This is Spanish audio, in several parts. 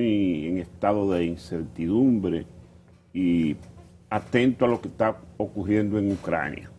y en estado de incertidumbre y atento a lo que está ocurriendo en Ucrania.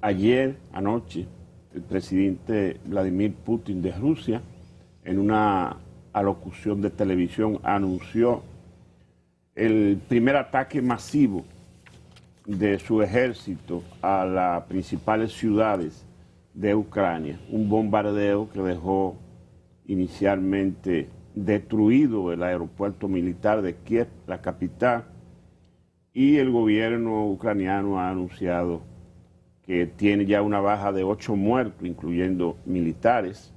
Ayer, anoche, el presidente Vladimir Putin de Rusia, en una alocución de televisión, anunció el primer ataque masivo de su ejército a las principales ciudades de Ucrania. Un bombardeo que dejó inicialmente destruido el aeropuerto militar de Kiev, la capital, y el gobierno ucraniano ha anunciado que tiene ya una baja de 8 muertos, incluyendo militares,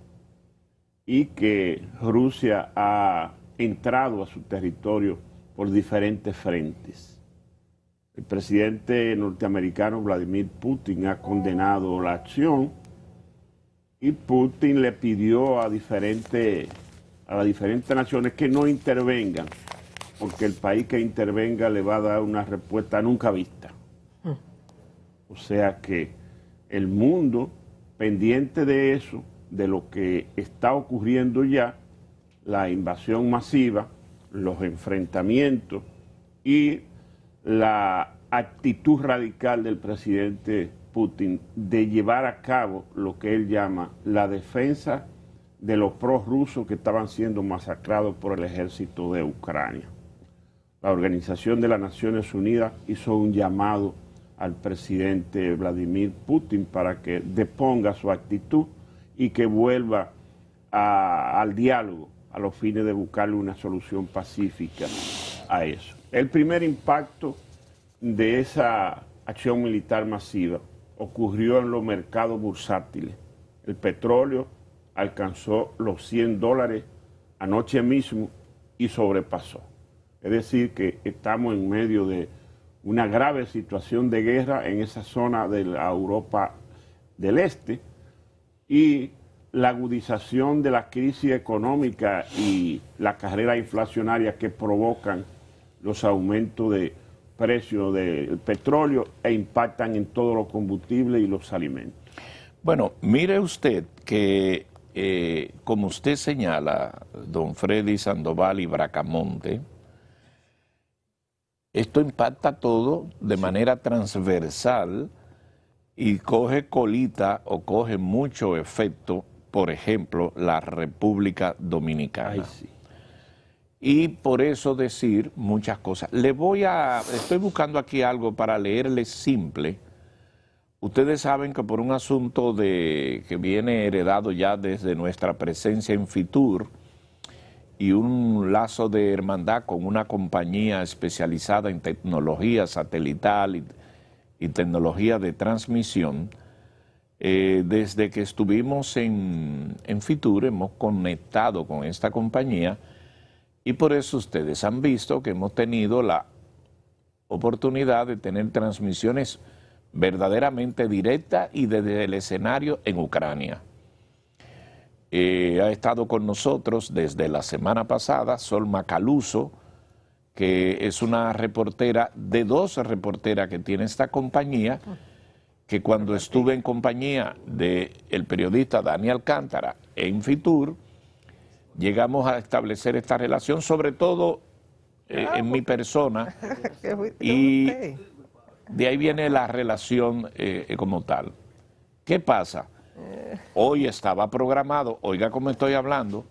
y que Rusia ha entrado a su territorio por diferentes frentes. El presidente norteamericano Vladimir Putin ha condenado la acción y Putin le pidió a las diferentes naciones que no intervengan, porque el país que intervenga le va a dar una respuesta nunca vista. O sea que el mundo, pendiente de eso, de lo que está ocurriendo ya, la invasión masiva, los enfrentamientos y la actitud radical del presidente Putin de llevar a cabo lo que él llama la defensa de los prorrusos que estaban siendo masacrados por el ejército de Ucrania. La Organización de las Naciones Unidas hizo un llamado al presidente Vladimir Putin para que deponga su actitud y que vuelva al diálogo a los fines de buscarle una solución pacífica a eso. El primer impacto de esa acción militar masiva ocurrió en los mercados bursátiles. El petróleo alcanzó los $100 anoche mismo y sobrepasó. Es decir, que estamos en medio de una grave situación de guerra en esa zona de la Europa del Este y la agudización de la crisis económica y la carrera inflacionaria que provocan los aumentos de precios del petróleo e impactan en todos los combustibles y los alimentos. Bueno, mire usted que, como usted señala, don Freddy Sandoval y Bracamonte, esto impacta todo de manera transversal y coge colita o coge mucho efecto, por ejemplo, la República Dominicana. Ay, sí. Y por eso decir muchas cosas. Estoy buscando aquí algo para leerles simple. Ustedes saben que por un asunto que viene heredado ya desde nuestra presencia en Fitur y un lazo de hermandad con una compañía especializada en tecnología satelital y tecnología de transmisión, desde que estuvimos en Fitur hemos conectado con esta compañía y por eso ustedes han visto que hemos tenido la oportunidad de tener transmisiones verdaderamente directas y desde el escenario en Ucrania. Ha estado con nosotros desde la semana pasada Sol Macaluso, que es una reportera de 2 reporteras que tiene esta compañía, que cuando estuve en compañía del periodista Dani Alcántara en Fitur, llegamos a establecer esta relación, sobre todo en mi persona, y de ahí viene la relación como tal. ¿Qué pasa? Hoy estaba programado, oiga cómo estoy hablando,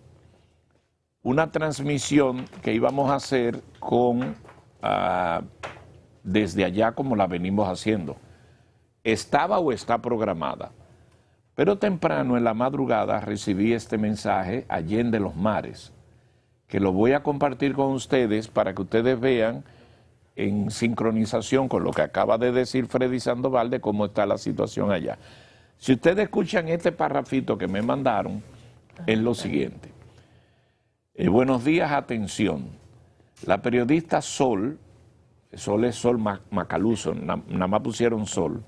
una transmisión que íbamos a hacer desde allá como la venimos haciendo. Estaba o está programada. Pero temprano en la madrugada recibí este mensaje allende los mares, que lo voy a compartir con ustedes para que ustedes vean en sincronización con lo que acaba de decir Freddy Sandoval de cómo está la situación allá. Si ustedes escuchan este parrafito que me mandaron, es lo siguiente. Buenos días, atención. La periodista Sol es Sol Macaluso, nada más pusieron Sol,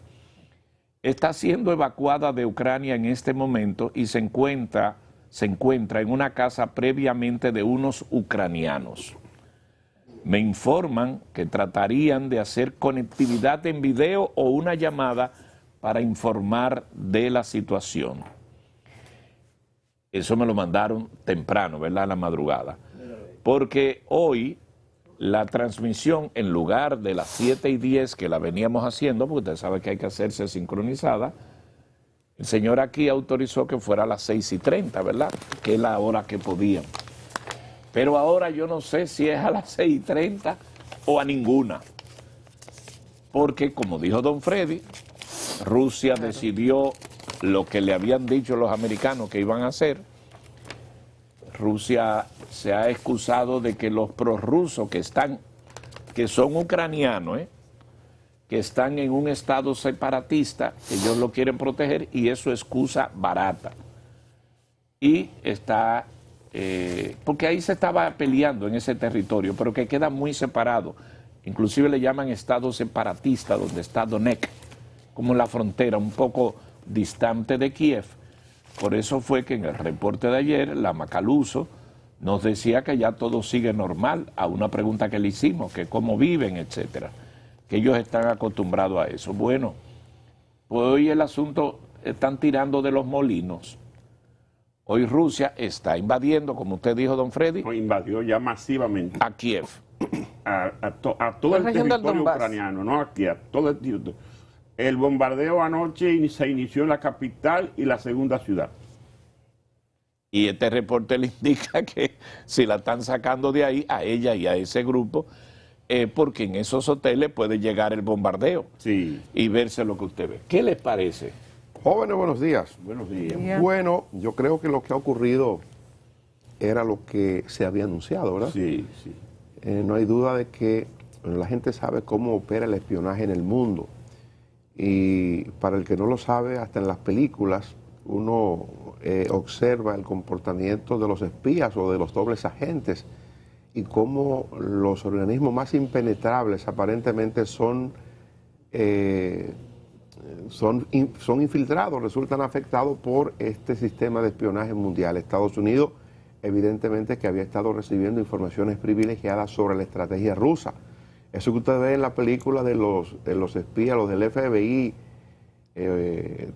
está siendo evacuada de Ucrania en este momento y se encuentra en una casa previamente de unos ucranianos. Me informan que tratarían de hacer conectividad en video o una llamada para informar de la situación. Eso me lo mandaron temprano, ¿verdad? En la madrugada. porque hoy la transmisión, en lugar de las 7:10 que la veníamos haciendo, porque usted sabe que hay que hacerse sincronizada, el señor aquí autorizó que fuera a las 6:30, ¿verdad? Que es la hora que podían. Pero ahora yo no sé si es a las 6:30 o a ninguna. Porque, como dijo don Freddy, Rusia decidió lo que le habían dicho los americanos que iban a hacer. Rusia se ha excusado de que los prorrusos que son ucranianos, que están en un estado separatista, ellos lo quieren proteger y eso es excusa barata. Y está, porque ahí se estaba peleando en ese territorio, pero que queda muy separado. Inclusive le llaman estado separatista, donde está Donetsk, como la frontera, un poco distante de Kiev. Por eso fue que en el reporte de ayer, la Macaluso nos decía que ya todo sigue normal, a una pregunta que le hicimos, que cómo viven, etcétera, que ellos están acostumbrados a eso. Bueno, pues hoy el asunto están tirando de los molinos. Hoy Rusia está invadiendo, como usted dijo, don Freddy, invadió ya masivamente a Kiev. a todo el territorio ucraniano, no aquí, a todo el territorio. El bombardeo anoche se inició en la capital y la segunda ciudad. Y este reporte le indica que si la están sacando de ahí, a ella y a ese grupo, porque en esos hoteles puede llegar el bombardeo y verse lo que usted ve. ¿Qué les parece? Jóvenes, buenos días. Buenos días. Bueno, yo creo que lo que ha ocurrido era lo que se había anunciado, ¿verdad? Sí, sí. No hay duda de que la gente sabe cómo opera el espionaje en el mundo. Y para el que no lo sabe, hasta en las películas uno observa el comportamiento de los espías o de los dobles agentes y cómo los organismos más impenetrables aparentemente son infiltrados, resultan afectados por este sistema de espionaje mundial. Estados Unidos, evidentemente, que había estado recibiendo informaciones privilegiadas sobre la estrategia rusa. Eso que usted ve en la película de los espías, los del FBI,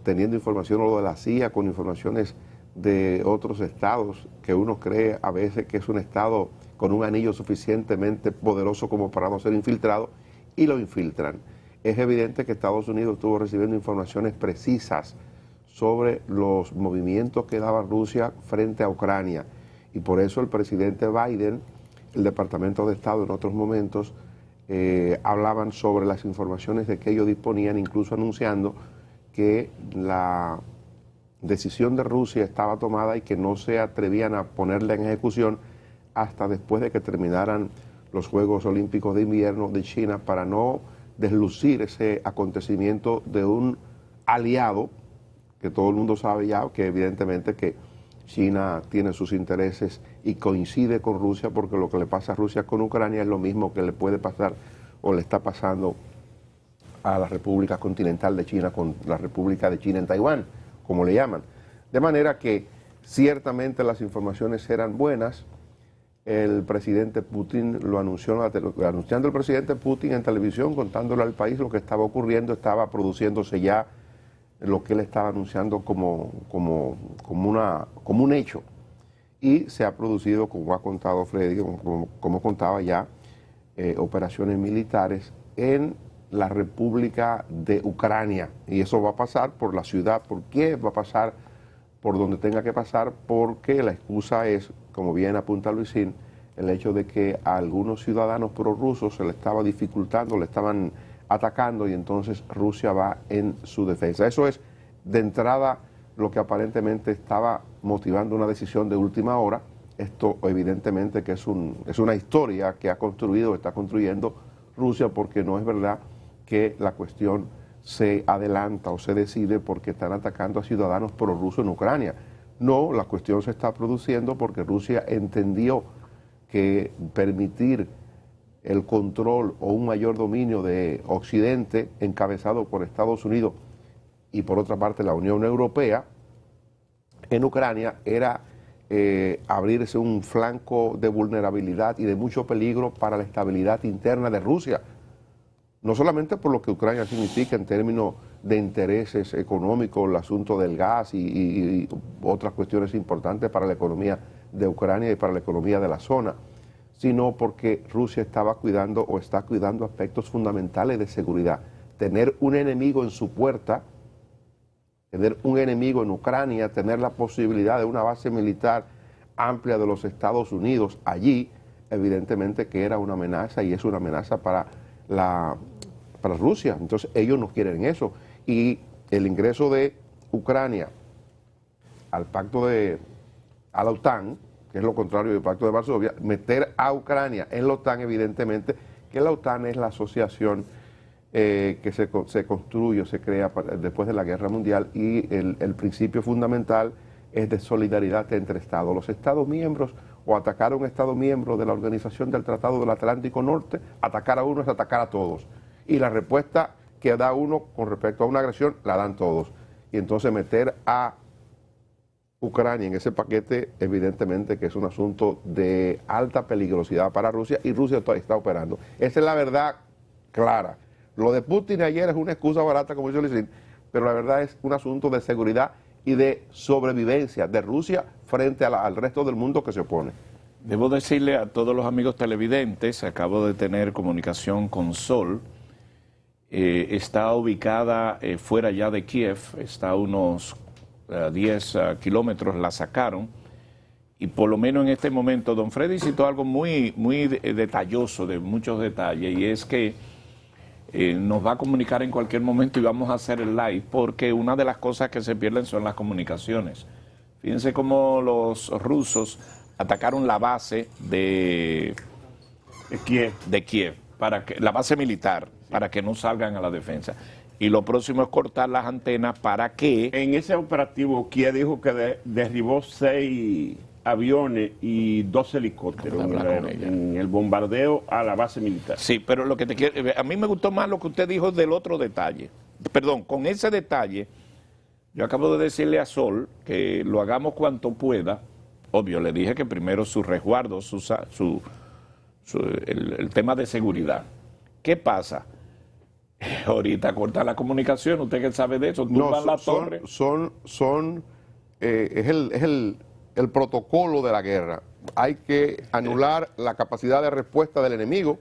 teniendo información, o lo de la CIA, con informaciones de otros estados, que uno cree a veces que es un estado con un anillo suficientemente poderoso como para no ser infiltrado, y lo infiltran. Es evidente que Estados Unidos estuvo recibiendo informaciones precisas sobre los movimientos que daba Rusia frente a Ucrania. Y por eso el presidente Biden, el Departamento de Estado en otros momentos, hablaban sobre las informaciones de que ellos disponían, incluso anunciando que la decisión de Rusia estaba tomada y que no se atrevían a ponerla en ejecución hasta después de que terminaran los Juegos Olímpicos de Invierno de China, para no deslucir ese acontecimiento de un aliado que todo el mundo sabe ya, que evidentemente que China tiene sus intereses y coincide con Rusia, porque lo que le pasa a Rusia con Ucrania es lo mismo que le puede pasar o le está pasando a la República Continental de China con la República de China en Taiwán, como le llaman. De manera que ciertamente las informaciones eran buenas. El presidente Putin lo anunció, anunciando el presidente Putin en televisión, contándole al país lo que estaba ocurriendo, estaba produciéndose ya lo que él estaba anunciando como un hecho. Y se ha producido, como ha contado Freddy, como contaba ya, operaciones militares en la República de Ucrania. Y eso va a pasar por la ciudad, por Kiev, va a pasar por donde tenga que pasar, porque la excusa es, como bien apunta Luisín, el hecho de que a algunos ciudadanos prorrusos se le estaba dificultando, le estaban atacando, y entonces Rusia va en su defensa. Eso es, de entrada, lo que aparentemente estaba motivando una decisión de última hora. Esto evidentemente que es una historia que ha construido, está construyendo Rusia, porque no es verdad que la cuestión se adelanta o se decide porque están atacando a ciudadanos prorrusos en Ucrania. No, la cuestión se está produciendo porque Rusia entendió que permitir el control o un mayor dominio de Occidente, encabezado por Estados Unidos y por otra parte la Unión Europea, en Ucrania era abrirse un flanco de vulnerabilidad y de mucho peligro para la estabilidad interna de Rusia. No solamente por lo que Ucrania significa en términos de intereses económicos, el asunto del gas y otras cuestiones importantes para la economía de Ucrania y para la economía de la zona, sino porque Rusia estaba cuidando o está cuidando aspectos fundamentales de seguridad. Tener un enemigo en su puerta, tener un enemigo en Ucrania, tener la posibilidad de una base militar amplia de los Estados Unidos allí, evidentemente que era una amenaza y es una amenaza para Rusia. Entonces ellos no quieren eso. Y el ingreso de Ucrania al a la OTAN, que es lo contrario del Pacto de Varsovia, meter a Ucrania en la OTAN, evidentemente que la OTAN es la asociación que se construye, se crea después de la Guerra Mundial, y el principio fundamental es de solidaridad entre Estados. Los Estados miembros, o atacar a un Estado miembro de la Organización del Tratado del Atlántico Norte, atacar a uno es atacar a todos. Y la respuesta que da uno con respecto a una agresión la dan todos. Y entonces meter a Ucrania en ese paquete, evidentemente que es un asunto de alta peligrosidad para Rusia, y Rusia está operando. Esa es la verdad clara. Lo de Putin ayer es una excusa barata, como dice Licín, pero la verdad es un asunto de seguridad y de sobrevivencia de Rusia frente al resto del mundo que se opone. Debo decirle a todos los amigos televidentes, acabo de tener comunicación con Sol, está ubicada fuera ya de Kiev, está a unos 10 kilómetros, la sacaron, y por lo menos en este momento don Freddy citó algo muy detalloso, de muchos detalles, y es que nos va a comunicar en cualquier momento y vamos a hacer el live, porque una de las cosas que se pierden son las comunicaciones. Fíjense cómo los rusos atacaron la base de Kiev, la base militar, para que no salgan a la defensa. Y lo próximo es cortar las antenas para que... En ese operativo, Kiev dijo que derribó 6 aviones y 2 helicópteros en el bombardeo a la base militar. Sí, pero lo que te quiero... A mí me gustó más lo que usted dijo del otro detalle. Perdón, con ese detalle, yo acabo de decirle a Sol que lo hagamos cuanto pueda. Obvio, le dije que primero su resguardo, el tema de seguridad. ¿Qué pasa? Ahorita corta la comunicación, usted que sabe de eso, tumban la torre. Es el protocolo de la guerra. Hay que anular la capacidad de respuesta del enemigo,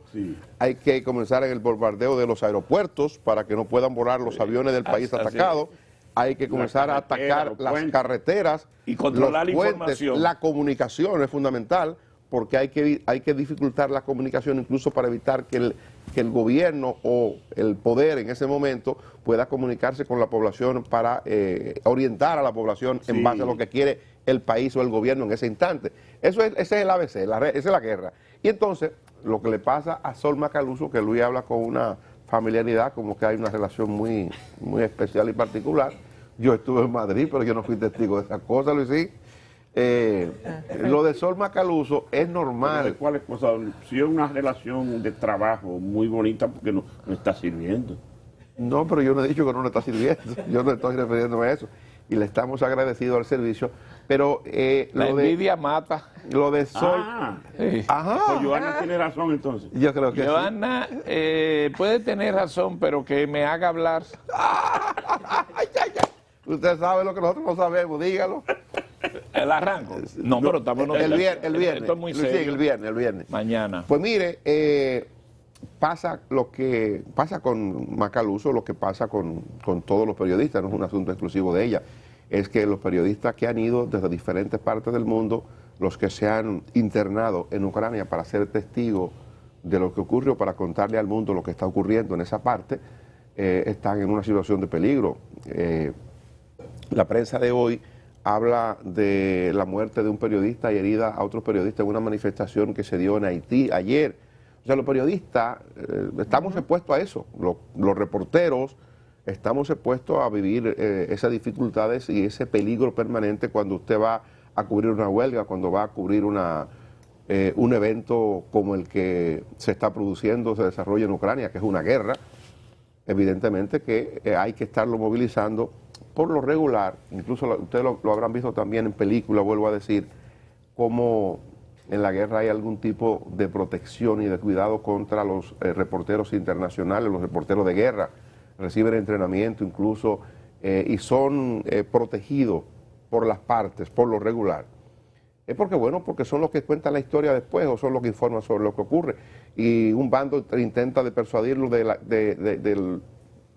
hay que comenzar en el bombardeo de los aeropuertos para que no puedan volar los aviones del país atacado, hay que comenzar a atacar las carreteras y controlar los la puentes, información. La comunicación es fundamental, porque hay que dificultar la comunicación incluso para evitar que el gobierno o el poder en ese momento pueda comunicarse con la población para orientar a la población en base a lo que quiere el país o el gobierno en ese instante. Ese es el ABC, esa es la guerra. Y entonces, lo que le pasa a Sol Macaluso, que Luis habla con una familiaridad, como que hay una relación muy especial y particular. Yo estuve en Madrid, pero yo no fui testigo de esas cosas, Luisín. Lo de Sol Macaluso es normal. ¿Cuál es cosa? Si es una relación de trabajo muy bonita, porque no está sirviendo. No, pero yo no he dicho que no le está sirviendo. Yo no estoy refiriéndome a eso. Y le estamos agradecidos al servicio. Pero la envidia mata. Lo de Sol. Ajá. Pues Johanna tiene razón entonces. Yo creo que Johanna puede tener razón, pero que me haga hablar. Usted sabe lo que nosotros no sabemos, dígalo. El arranco. No, pero estamos el viernes. Esto es muy serio. Sí, el viernes. Mañana. Pues mire, pasa lo que pasa con Macaluso, lo que pasa con todos los periodistas, no es un asunto exclusivo de ella. Es que los periodistas que han ido desde diferentes partes del mundo, los que se han internado en Ucrania para ser testigos de lo que ocurre o para contarle al mundo lo que está ocurriendo en esa parte, están en una situación de peligro. La prensa de hoy habla de la muerte de un periodista y herida a otros periodistas en una manifestación que se dio en Haití ayer. O sea, los periodistas estamos expuestos a eso, los reporteros estamos expuestos a vivir esas dificultades y ese peligro permanente cuando usted va a cubrir una huelga, cuando va a cubrir un evento como el que se está produciendo, se desarrolla en Ucrania, que es una guerra. Evidentemente que hay que estarlo movilizando por lo regular. Incluso ustedes lo habrán visto también en películas, vuelvo a decir, como en la guerra hay algún tipo de protección y de cuidado contra los reporteros internacionales, los reporteros de guerra, reciben entrenamiento incluso y son protegidos por las partes, por lo regular. es porque, bueno, porque son los que cuentan la historia después o son los que informan sobre lo que ocurre. Y un bando intenta de persuadirlo de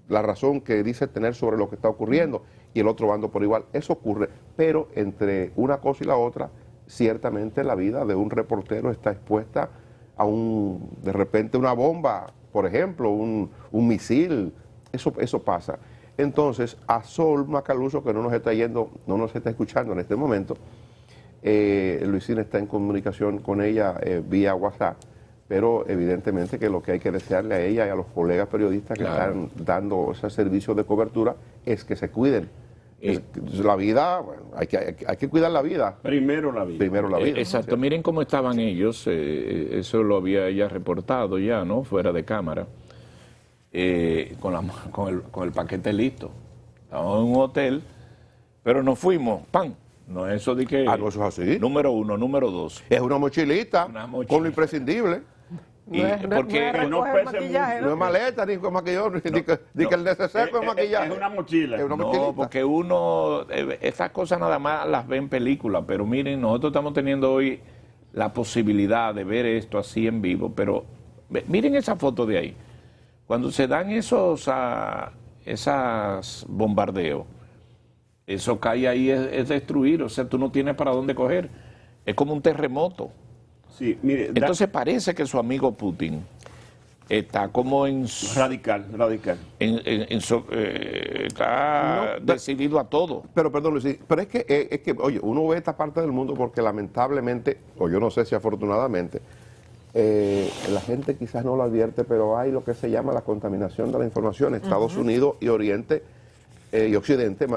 la razón que dice tener sobre lo que está ocurriendo y el otro bando por igual. Eso ocurre, pero entre una cosa y la otra, ciertamente la vida de un reportero está expuesta a de repente una bomba, por ejemplo, un misil. Eso pasa. Entonces, a Sol Macaluso, que no nos está escuchando en este momento, Luisina está en comunicación con ella vía WhatsApp, pero evidentemente que lo que hay que desearle a ella y a los colegas periodistas que están dando ese servicio de cobertura es que se cuiden. La vida, bueno, hay que cuidar la vida. Primero la vida. Primero la vida. Exacto, miren cómo estaban ellos, eso lo había ella reportado ya, ¿no? Fuera de cámara, con el paquete listo. Estábamos en un hotel, pero nos fuimos, ¡pam! No es eso de que... no, eso es así. Número 1, número 2. Es una mochilita con lo imprescindible. Porque no pese mucho. No es maleta, ni con maquillón, ni que el necesario con maquillaje. Es una mochila. Es una no, mochilita. porque uno, esas cosas nada más las ve en películas, pero miren, nosotros estamos teniendo hoy la posibilidad de ver esto así en vivo, pero miren esa foto de ahí. Cuando se dan esos bombardeos, eso cae ahí, es destruir, o sea, tú no tienes para dónde coger. Es como un terremoto. Sí, mire, entonces parece que su amigo Putin está como en... Radical. Está decidido a todo. Pero perdón, Luis, pero es que, oye, uno ve esta parte del mundo porque lamentablemente, o yo no sé si afortunadamente, la gente quizás no lo advierte, pero hay lo que se llama la contaminación de la información. Estados Unidos y Oriente y Occidente,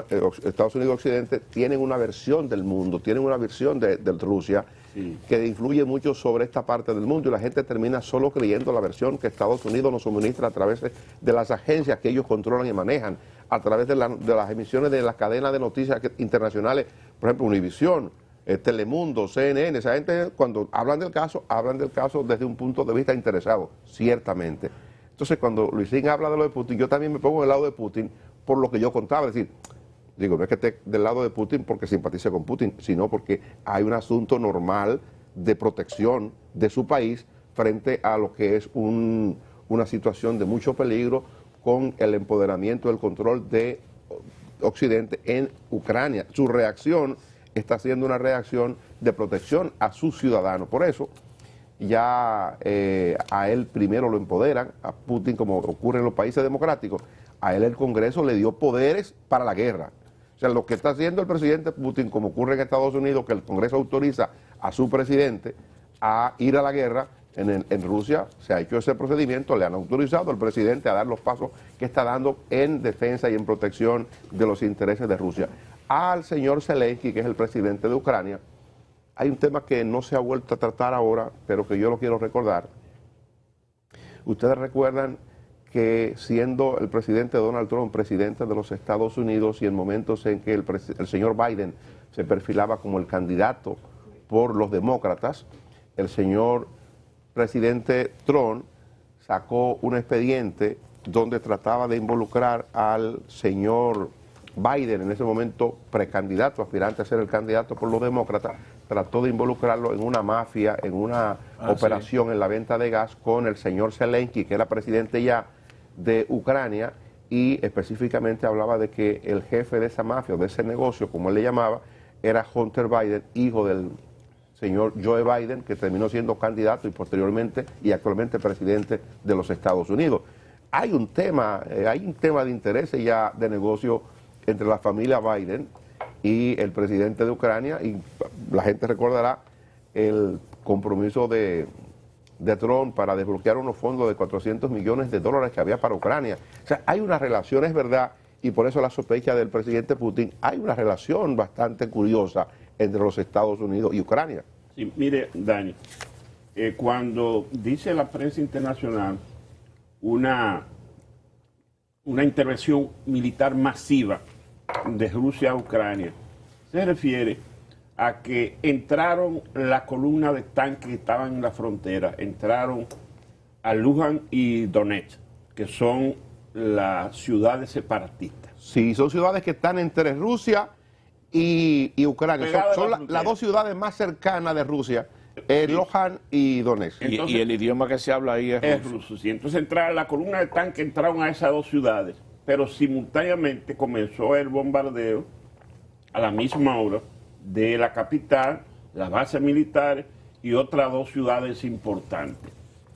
Estados Unidos y Occidente tienen una versión del mundo, tienen una versión de Rusia, sí, que influye mucho sobre esta parte del mundo y la gente termina solo creyendo la versión que Estados Unidos nos suministra a través de las agencias que ellos controlan y manejan, a través de las emisiones de las cadenas de noticias internacionales, por ejemplo, Univisión, Telemundo, CNN. Esa gente cuando hablan del caso desde un punto de vista interesado, ciertamente. Entonces cuando Luisín habla de lo de Putin, yo también me pongo del lado de Putin por lo que yo contaba, es decir, digo, no es que esté del lado de Putin porque simpatice con Putin, sino porque hay un asunto normal de protección de su país frente a lo que es una situación de mucho peligro con el empoderamiento, el control de Occidente en Ucrania. Su reacción está siendo una reacción de protección a sus ciudadanos. Por eso, ya a él primero lo empoderan, a Putin, como ocurre en los países democráticos, a él el Congreso le dio poderes para la guerra. O sea, lo que está haciendo el presidente Putin, como ocurre en Estados Unidos, que el Congreso autoriza a su presidente a ir a la guerra, en Rusia se ha hecho ese procedimiento, le han autorizado al presidente a dar los pasos que está dando en defensa y en protección de los intereses de Rusia. Al señor Zelensky, que es el presidente de Ucrania, hay un tema que no se ha vuelto a tratar ahora, pero que yo lo quiero recordar. Ustedes recuerdan que siendo el presidente Donald Trump presidente de los Estados Unidos y en momentos en que el señor Biden se perfilaba como el candidato por los demócratas, el señor presidente Trump sacó un expediente donde trataba de involucrar al señor Biden, en ese momento precandidato, aspirante a ser el candidato por los demócratas, trató de involucrarlo en una mafia, en una operación en la venta de gas con el señor Zelensky, que era presidente ya de Ucrania, y específicamente hablaba de que el jefe de esa mafia, o de ese negocio, como él le llamaba, era Hunter Biden, hijo del señor Joe Biden, que terminó siendo candidato y posteriormente y actualmente presidente de los Estados Unidos. Hay un tema de interés ya de negocio entre la familia Biden y el presidente de Ucrania, y la gente recordará el compromiso de Trump para desbloquear unos fondos de $400 millones que había para Ucrania. O sea, hay una relación, es verdad, y por eso la sospecha del presidente Putin, hay una relación bastante curiosa entre los Estados Unidos y Ucrania. Sí, mire, Dani, cuando dice la prensa internacional una intervención militar masiva de Rusia a Ucrania, se refiere a que entraron la columna de tanques que estaban en la frontera, entraron a Luhansk y Donetsk, que son las ciudades separatistas. Sí, son ciudades que están entre Rusia y Ucrania. Pegada Son a la las frontera. dos ciudades más cercanas de Rusia, Luhansk y Donetsk. Entonces- y el idioma que se habla ahí es Es ruso. ruso. Sí. Entonces la columna de tanques entraron a esas dos ciudades, pero simultáneamente comenzó el bombardeo a la misma hora de la capital, las bases militares y otras dos ciudades importantes.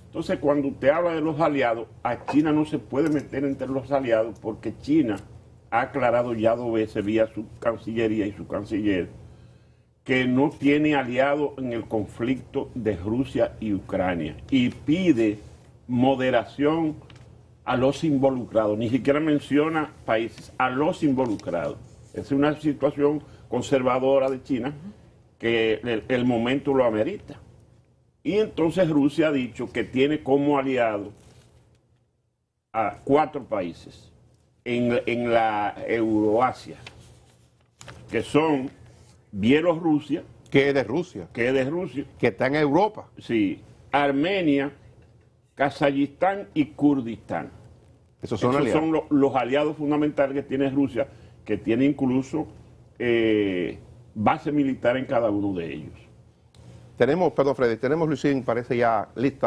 Entonces, cuando usted habla de los aliados, a China no se puede meter entre los aliados porque China ha aclarado ya 2 veces vía su Cancillería y su canciller que no tiene aliado en el conflicto de Rusia y Ucrania y pide moderación a los involucrados, ni siquiera menciona países, a los involucrados. Es una situación conservadora de China que el momento lo amerita. Y entonces Rusia ha dicho que tiene como aliado a 4 países en la Euroasia, que son Bielorrusia, Que es de Rusia, que es de Rusia, que está en Europa. sí, Armenia, Kazajistán y Kurdistán. Esos son Esos aliados. son los aliados fundamentales que tiene Rusia, que tiene incluso base militar en cada uno de ellos. Tenemos, perdón, Freddy, tenemos, Luisín, parece ya lista